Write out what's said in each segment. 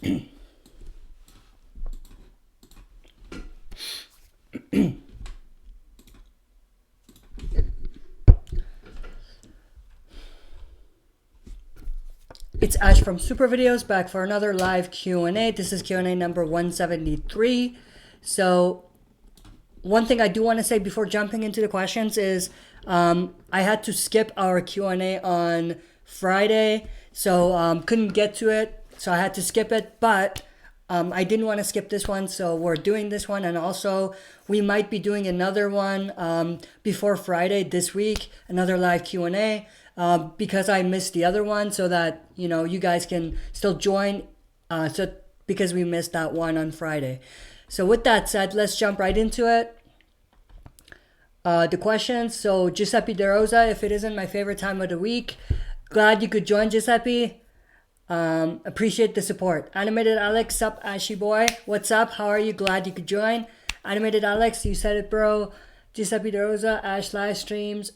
It's Ash from SuperVideos back for another live Q&A. This is Q&A number 173. So one thing I do want to say before jumping into the questions is I had to skip our Q&A on Friday, so couldn't get to it, so I had to skip it. But I didn't want to skip this one, so we're doing this one, and also we might be doing another one before Friday this week, another live Q&A. Because I missed the other one, so that you guys can still join, because we missed that one on Friday. So with that said, let's jump right into it. The questions. So Giuseppe De Rosa, if it isn't my favorite time of the week, glad you could join, Giuseppe. Appreciate the support. Animated Alex, sup Ashy boy, what's up? How are you? Glad you could join. Animated Alex, you said it, bro. Giuseppe De Rosa, Ash live streams.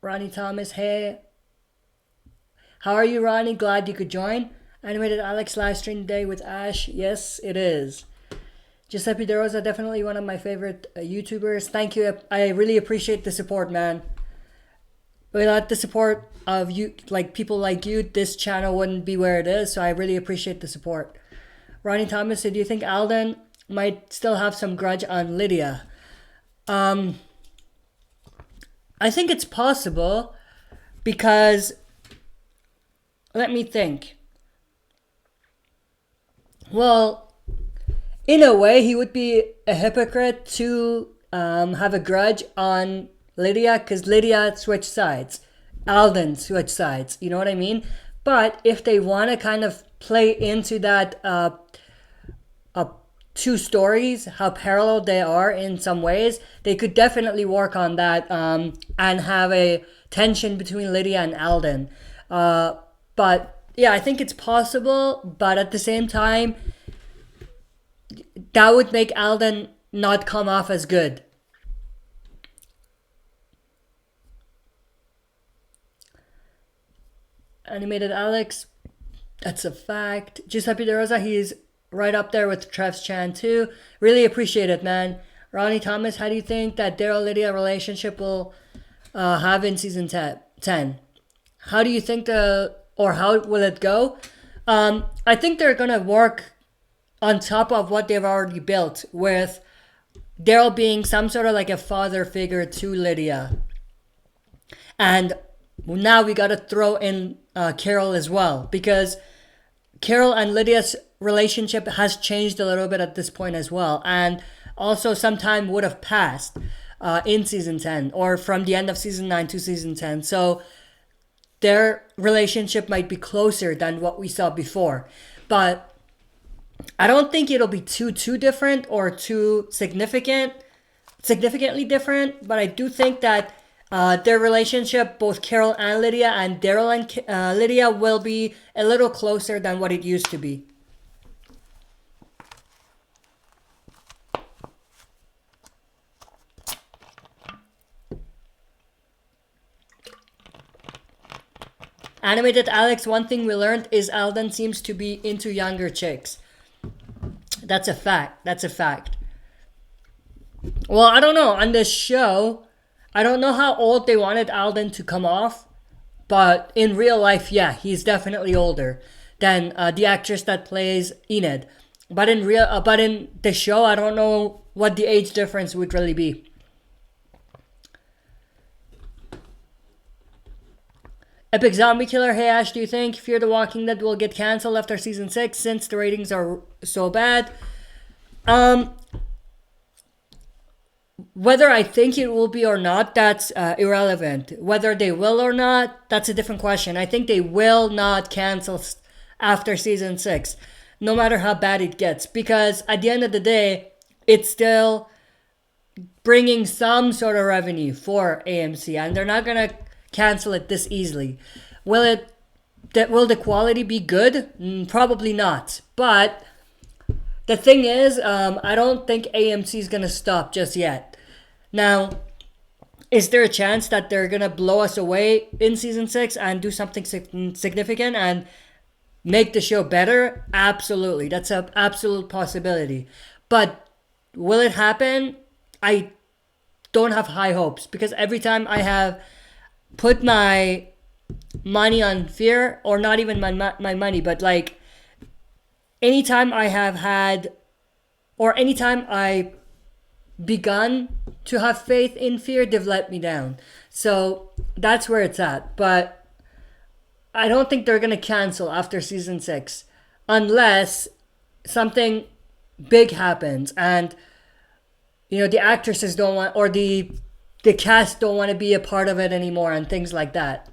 Ronnie Thomas, hey. How are you, Ronnie? Glad you could join. Animated Alex live stream today with Ash. Yes, it is. Giuseppe De Rosa, definitely one of my favorite YouTubers. Thank you. I really appreciate the support, man. Without the support of you, like people like you, this channel wouldn't be where it is. So I really appreciate the support. Ronnie Thomas, do you think Alden might still have some grudge on Lydia? I think it's possible because, let me think. Well, in a way, he would be a hypocrite to have a grudge on Lydia, because Lydia switched sides. Alden switched sides. You know what I mean? But if they want to kind of play into that two stories, how parallel they are in some ways, they could definitely work on that and have a tension between Lydia and Alden. But yeah, I think it's possible, but at the same time, that would make Alden not come off as good. Animated Alex, that's a fact. Giuseppe De Rosa, he's right up there with Trev's Chan too. Really appreciate it, man. Ronnie Thomas, how do you think that Daryl-Lydia relationship will have in season 10? How do you think how will it go? I think they're gonna work on top of what they've already built, with Daryl being some sort of like a father figure to Lydia. And now we gotta throw in Carol as well, because Carol and Lydia's relationship has changed a little bit at this point as well, and also some time would have passed in season 10, or from the end of season 9 to season 10, so their relationship might be closer than what we saw before. But I don't think it'll be too different or too significantly different, but I do think that their relationship, both Carol and Lydia, and Daryl and Lydia, will be a little closer than what it used to be. Animated Alex, one thing we learned is Alden seems to be into younger chicks. That's a fact. That's a fact. Well, I don't know. On this show, I don't know how old they wanted Alden to come off, but in real life, yeah, he's definitely older than the actress that plays Enid. But in the show, I don't know what the age difference would really be. Epic Zombie Killer, hey Ash, do you think Fear the Walking Dead will get cancelled after season 6 since the ratings are so bad? Whether I think it will be or not, that's irrelevant. Whether they will or not, that's a different question. I think they will not cancel after season 6, no matter how bad it gets, because at the end of the day, it's still bringing some sort of revenue for AMC, and they're not gonna cancel it this easily. Will the quality be good? Probably not. But the thing is, I don't think AMC is gonna stop just yet. Now, is there a chance that they're gonna blow us away in season 6 and do something significant and make the show better? Absolutely. That's an absolute possibility. But will it happen? I don't have high hopes, because every time I have put my money on Fear, or not even my money, but like anytime I have had, or anytime I begun to have faith in Fear, they've let me down. So that's where it's at. But I don't think they're going to cancel after season 6 unless something big happens and, you know, the actresses don't want, or the cast don't want to be a part of it anymore and things like that.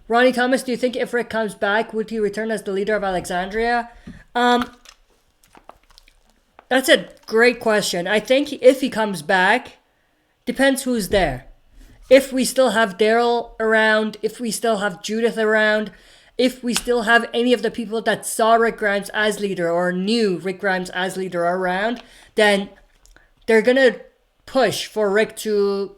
Ronnie Thomas, do you think if Rick comes back, would he return as the leader of Alexandria? That's a great question. I think if he comes back, depends who's there. If we still have Daryl around, if we still have Judith around, if we still have any of the people that saw Rick Grimes as leader or knew Rick Grimes as leader around, then they're going to push for Rick to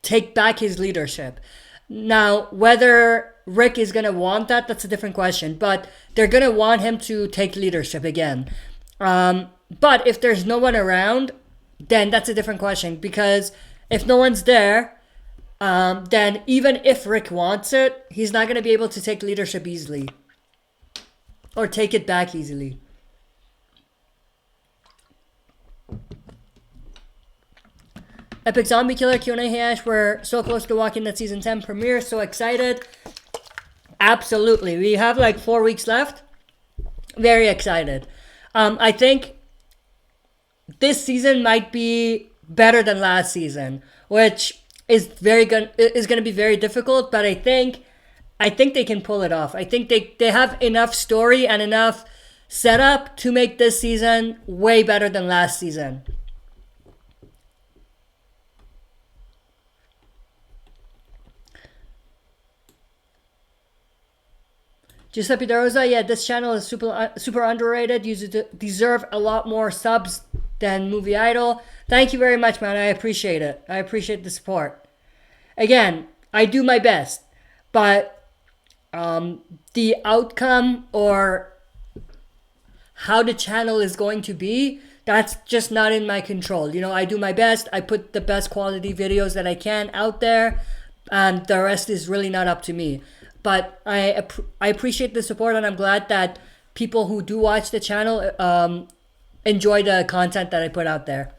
take back his leadership. Now, whether Rick is going to want that, that's a different question. But they're going to want him to take leadership again. But if there's no one around, then that's a different question. Because if no one's there, then even if Rick wants it, he's not going to be able to take leadership easily. Or take it back easily. Epic Zombie Killer Q&A. Hey Ash, we're so close to Walking Dead Season 10 premiere. So excited. Absolutely. We have like 4 weeks left. Very excited. I think this season might be better than last season, which is going to be very difficult, but I think they can pull it off. I think they have enough story and enough setup to make this season way better than last season. Giuseppe De Rosa, yeah, this channel is super underrated. You deserve a lot more subs than Movie Idol. Thank you very much, man. I appreciate it. I appreciate the support. Again, I do my best, but the outcome or how the channel is going to be, that's just not in my control. You know, I do my best. I put the best quality videos that I can out there, and the rest is really not up to me. But I appreciate the support, and I'm glad that people who do watch the channel enjoy the content that I put out there.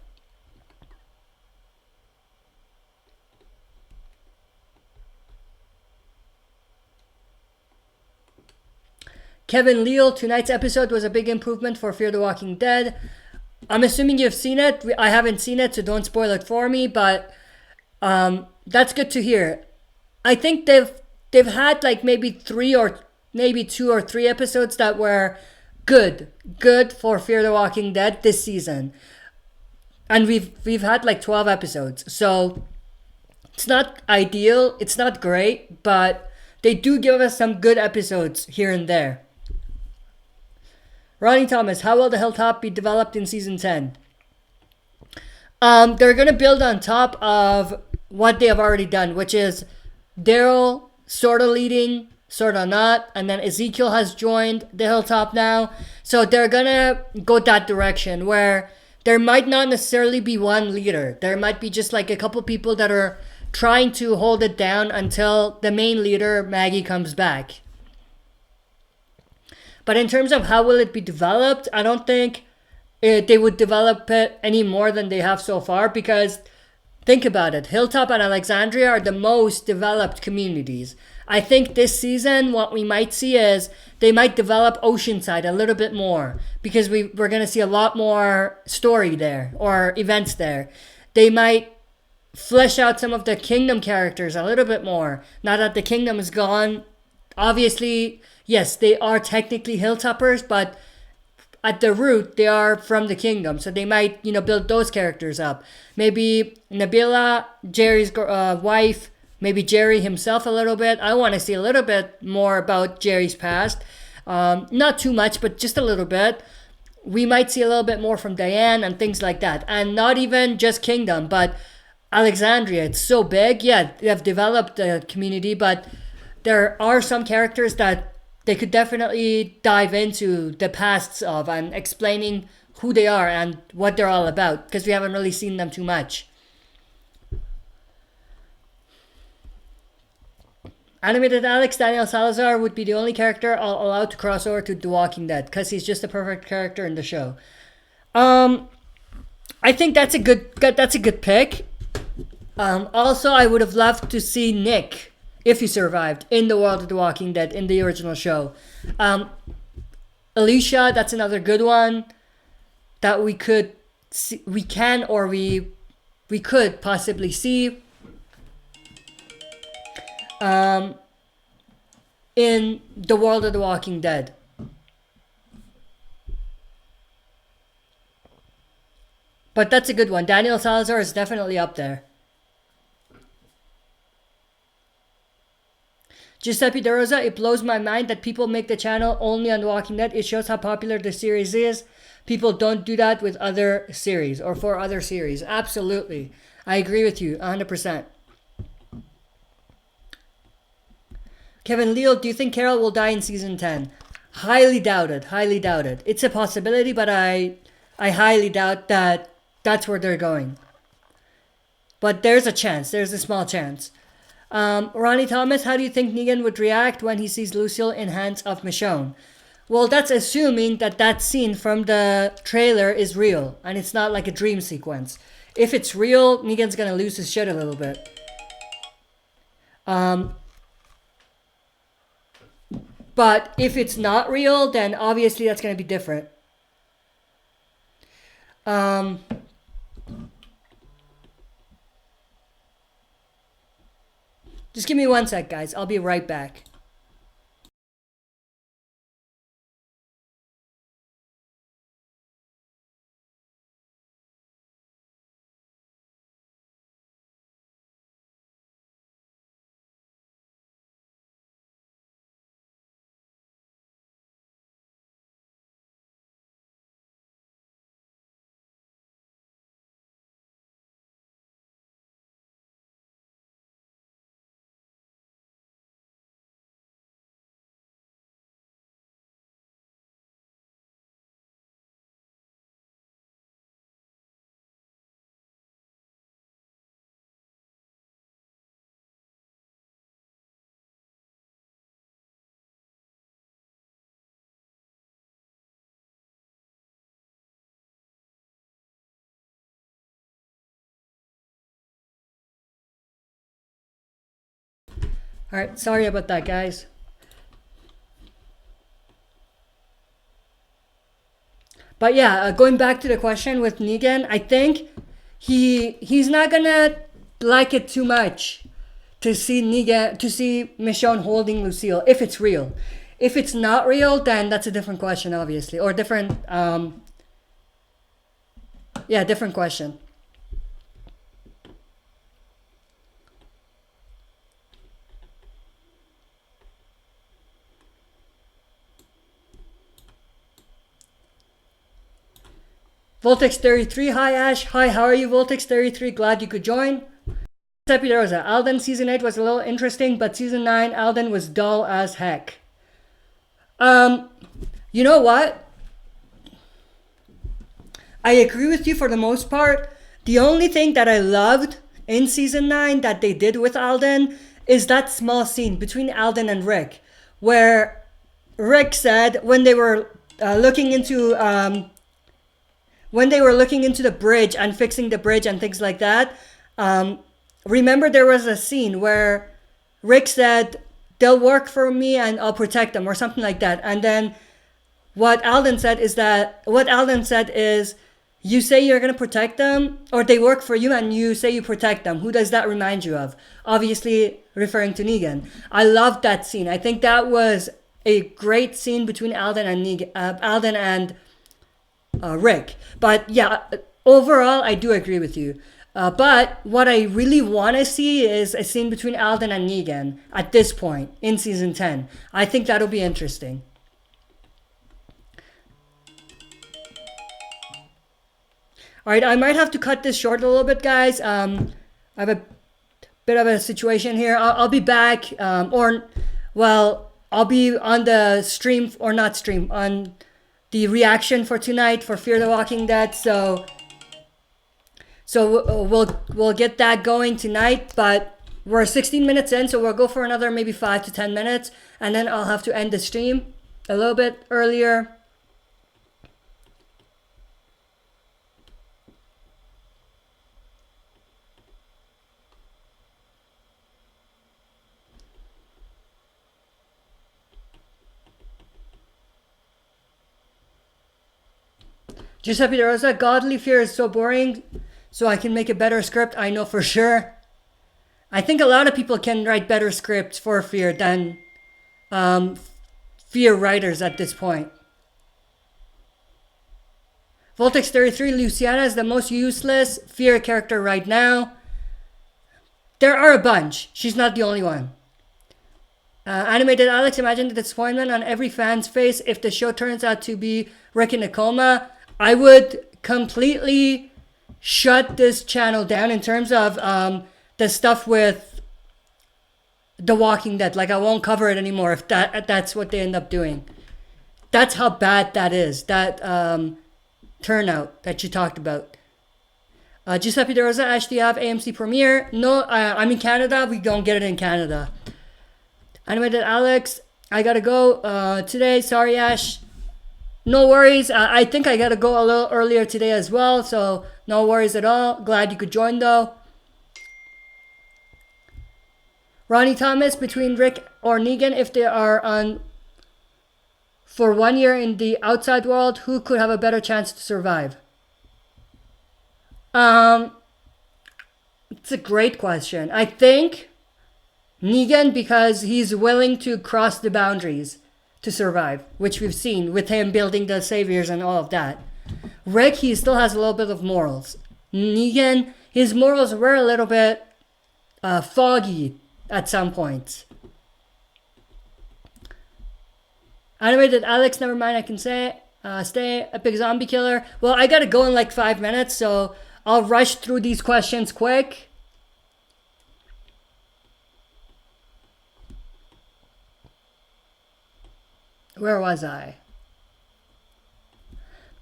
Kevin Leal, tonight's episode was a big improvement for Fear the Walking Dead. I'm assuming you've seen it. I haven't seen it, so don't spoil it for me, but that's good to hear. I think they've had like maybe 2 or 3 episodes that were good for Fear the Walking Dead this season, and we've had like 12 episodes, so it's not ideal, it's not great, but they do give us some good episodes here and there. Ronnie Thomas, how will the Hilltop be developed in season 10? They're gonna build on top of what they have already done, which is Daryl sort of leading, sort of not, and then Ezekiel has joined the Hilltop now. So they're gonna go that direction where there might not necessarily be one leader. There might be just like a couple people that are trying to hold it down until the main leader, Maggie, comes back. But in terms of how will it be developed, I don't think they would develop it any more than they have so far, because think about it. Hilltop and Alexandria are the most developed communities. I think this season what we might see is they might develop Oceanside a little bit more, because we're going to see a lot more story there or events there. They might flesh out some of the Kingdom characters a little bit more. Now that the Kingdom is gone, obviously, yes, they are technically Hilltoppers, but at the root, they are from the Kingdom, so they might, build those characters up. Maybe Nabila, Jerry's wife, maybe Jerry himself a little bit. I want to see a little bit more about Jerry's past. Not too much, but just a little bit. We might see a little bit more from Diane and things like that. And not even just Kingdom, but Alexandria. It's so big. Yeah, they have developed the community, but there are some characters that they could definitely dive into the pasts of and explaining who they are and what they're all about, because we haven't really seen them too much. Animated Alex, Daniel Salazar would be the only character I'll allow to cross over to The Walking Dead, because he's just the perfect character in the show. I think that's a good pick. Also, I would have loved to see Nick, if he survived, in the world of The Walking Dead in the original show. Alicia, that's another good one that we could see, we could possibly see in the world of The Walking Dead. But that's a good one. Daniel Salazar is definitely up there. Giuseppe De Rosa, it blows my mind that people make the channel only on The Walking Dead. It shows how popular the series is. People don't do that with other series or for other series. Absolutely. I agree with you 100%. Kevin Leal, do you think Carol will die in season 10? Highly doubted. Highly doubted. It's a possibility, but I highly doubt that that's where they're going. But there's a chance. There's a small chance. Ronnie Thomas, how do you think Negan would react when he sees Lucille in hands of Michonne? Well, that's assuming that that scene from the trailer is real and it's not like a dream sequence. If it's real, Negan's gonna lose his shit a little bit. But if it's not real, then obviously that's gonna be different. Just give me 1 sec, guys. I'll be right back. Alright, sorry about that, guys. But yeah, going back to the question with Negan, I think he's not gonna like it too much to see Michonne holding Lucille if it's real. If it's not real, then that's a different question, obviously, or different. Different question. Voltex33, hi Ash. Hi, how are you, Voltex33? Glad you could join. Giuseppe De Rosa, Alden season 8 was a little interesting, but season 9, Alden was dull as heck. You know what? I agree with you for the most part. The only thing that I loved in season 9 that they did with Alden is that small scene between Alden and Rick, where Rick said when they were looking into the bridge and fixing the bridge and things like that, remember there was a scene where Rick said, they'll work for me and I'll protect them, or something like that. And then what Alden said is, you say you're going to protect them, or they work for you and you say you protect them. Who does that remind you of? Obviously referring to Negan. I loved that scene. I think that was a great scene between Alden and Rick. But yeah, overall, I do agree with you. But what I really want to see is a scene between Alden and Negan at this point in season 10. I think that'll be interesting. Alright, I might have to cut this short a little bit, guys. I have a bit of a situation here. I'll be back, or Well, I'll be on the stream, or not stream, on the reaction for tonight for Fear the Walking Dead. So we'll get that going tonight, but we're 16 minutes in, so we'll go for another maybe 5 to 10 minutes, and then I'll have to end the stream a little bit earlier. Giuseppe De Rosa, godly fear is so boring, so I can make a better script. I know for sure. I think a lot of people can write better scripts for fear than fear writers at this point. Voltex 33, Luciana is the most useless fear character right now. There are a bunch. She's not the only one. Animated Alex, imagine the disappointment on every fan's face if the show turns out to be Rick in a coma. I would completely shut this channel down in terms of the stuff with The Walking Dead. Like, I won't cover it anymore if that's what they end up doing. That's how bad that is. That turnout that you talked about. Giuseppe De Rosa, Ash, do you have AMC Premiere? No, I'm in Canada. We don't get it in Canada. Animated Alex, I gotta go today. Sorry, Ash. No worries. I think I gotta go a little earlier today as well, so no worries at all. Glad you could join though. Ronnie Thomas, between Rick or Negan, if they are on for 1 year in the outside world, who could have a better chance to survive? It's a great question. I think Negan, because he's willing to cross the boundaries to survive, which we've seen with him building the saviors and all of that. Rick, he still has a little bit of morals. Negan, his morals were a little bit foggy at some points. Animated Alex, never mind, I can say. Stay, Epic Zombie Killer. Well, I gotta go in like 5 minutes, so I'll rush through these questions quick. Where was I?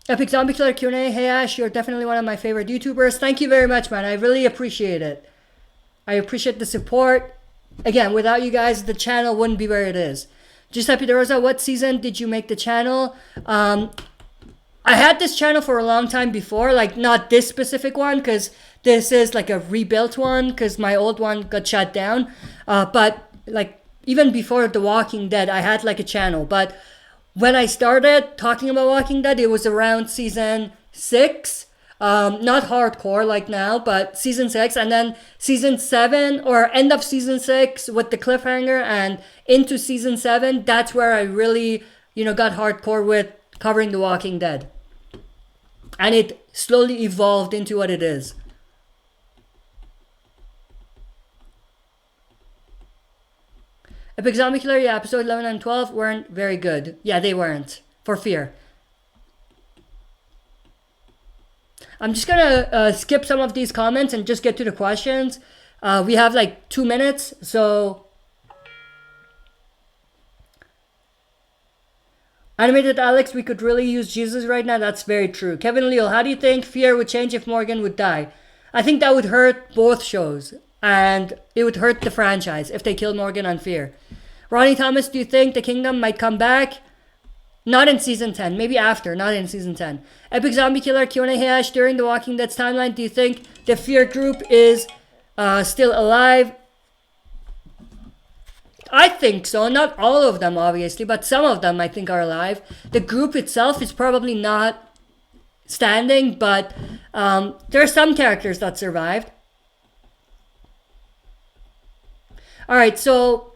Epic Zombie Killer Q&A. Hey Ash, you're definitely one of my favorite YouTubers. Thank you very much, man. I really appreciate it. I appreciate the support. Again, without you guys, the channel wouldn't be where it is. Giuseppe De Rosa, what season did you make the channel? I had this channel for a long time before, like not this specific one, because this is like a rebuilt one, because my old one got shut down. But like even before The Walking Dead, I had like a channel. But when I started talking about Walking Dead, it was around season 6. Not hardcore like now, but season 6. And then season 7, or end of season 6 with the cliffhanger and into season 7, that's where I really, got hardcore with covering The Walking Dead. And it slowly evolved into what it is. Epic Zombie Killer, yeah, episode 11 and 12 weren't very good. Yeah, they weren't. For fear. I'm just gonna skip some of these comments and just get to the questions. We have like 2 minutes, so... Animated Alex, we could really use Jesus right now. That's very true. Kevin Leal, how do you think Fear would change if Morgan would die? I think that would hurt both shows. And it would hurt the franchise if they killed Morgan on Fear. Ronnie Thomas, do you think the Kingdom might come back? Not in season 10. Maybe after. Not in season 10. Epic Zombie Killer, Q&A hash. During the Walking Dead's timeline, do you think the Fear group is still alive? I think so. Not all of them, obviously. But some of them, I think, are alive. The group itself is probably not standing. But there are some characters that survived. Alright, so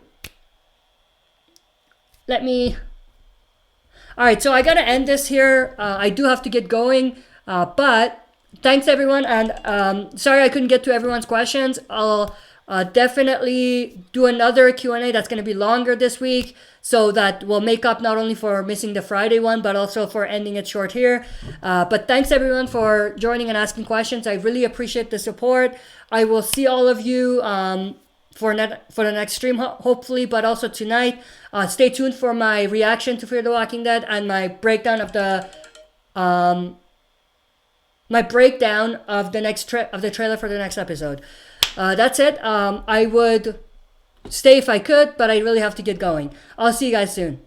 Alright, so I gotta end this here. I do have to get going. But thanks everyone, and sorry I couldn't get to everyone's questions. I'll definitely do another Q&A that's gonna be longer this week, so that will make up not only for missing the Friday one, but also for ending it short here. But thanks everyone for joining and asking questions. I really appreciate the support. I will see all of you for the next stream, hopefully, but also tonight. Stay tuned for my reaction to Fear the Walking Dead and my breakdown of the the trailer for the next episode. That's it. I would stay if I could, but I really have to get going. I'll see you guys soon.